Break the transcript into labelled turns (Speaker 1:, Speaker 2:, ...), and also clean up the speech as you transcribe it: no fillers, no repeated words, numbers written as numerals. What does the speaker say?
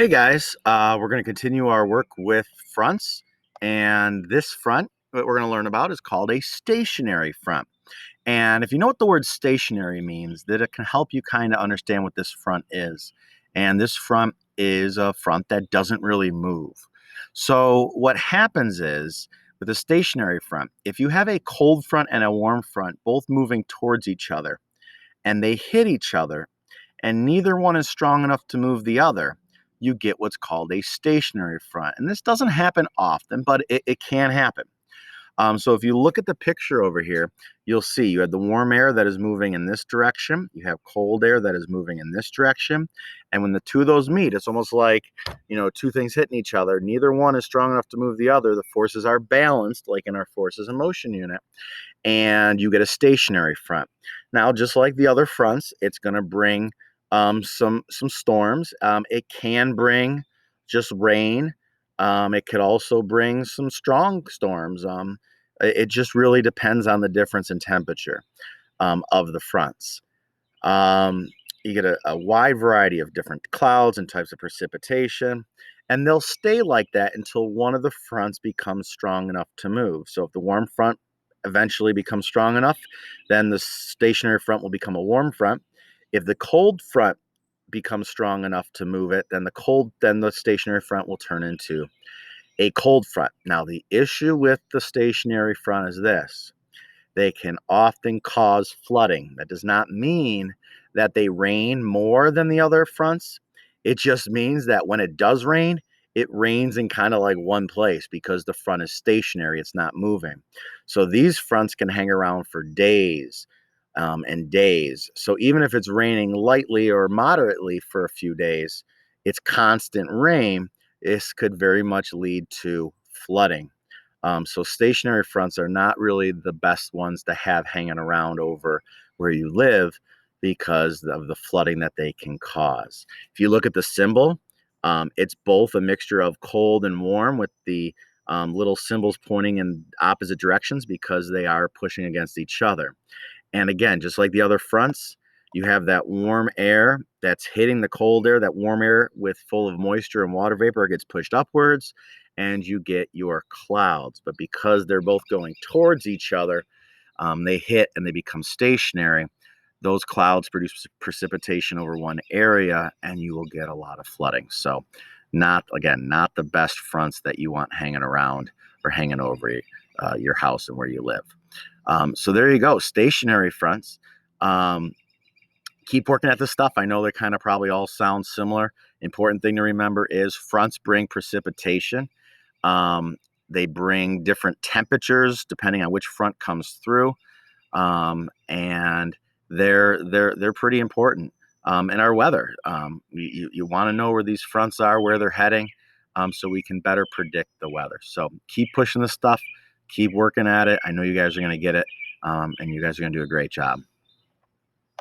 Speaker 1: Hey guys, we're going to continue our work with fronts, and this front that we're going to learn about is called a stationary front. And if you know what the word stationary means, that it can help you kind of understand what this front is. And this front is a front that doesn't really move. So what happens is with a stationary front, if you have a cold front and a warm front both moving towards each other and they hit each other, and neither one is strong enough to move the other, you get what's called a stationary front. And this doesn't happen often, but it can happen. So if you look at the picture over here, you'll see you have the warm air that is moving in this direction. You have cold air that is moving in this direction. And when the two of those meet, it's almost like, two things hitting each other. Neither one is strong enough to move the other. The forces are balanced, like in our forces and motion unit, and you get a stationary front. Now, just like the other fronts, it's going to bring some storms. It can bring just rain. It could also bring some strong storms. It just really depends on the difference in temperature of the fronts. Um, you get a wide variety of different clouds and types of precipitation, and they'll stay like that until one of the fronts becomes strong enough to move. So if the warm front eventually becomes strong enough, then the stationary front will become a warm front. If the cold front becomes strong enough to move it, then the stationary front will turn into a cold front. Now, the issue with the stationary front is this: they can often cause flooding. That does not mean that they rain more than the other fronts. It just means that when it does rain, it rains in kind of like one place because the front is stationary, it's not moving. So these fronts can hang around for days and days. So even if it's raining lightly or moderately for a few days, it's constant rain. This could very much lead to flooding. So stationary fronts are not really the best ones to have hanging around over where you live because of the flooding that they can cause. If you look at the symbol, it's both a mixture of cold and warm with the little symbols pointing in opposite directions because they are pushing against each other. And again, just like the other fronts, you have that warm air that's hitting the cold air. That warm air with full of moisture and water vapor gets pushed upwards, and you get your clouds. But because they're both going towards each other, they hit and they become stationary. Those clouds produce precipitation over one area, and you will get a lot of flooding. So, not the best fronts that you want hanging around or hanging over your house and where you live. So there you go, stationary fronts. Um, Keep working at this stuff. I know they kind of probably all sound similar. Important thing to remember is fronts bring precipitation. Um, they bring different temperatures depending on which front comes through, and they're pretty important in our weather. You want to know where these fronts are, where they're heading, so we can better predict the weather. So keep pushing this stuff, keep working at it. I know you guys are going to get it, and you guys are going to do a great job.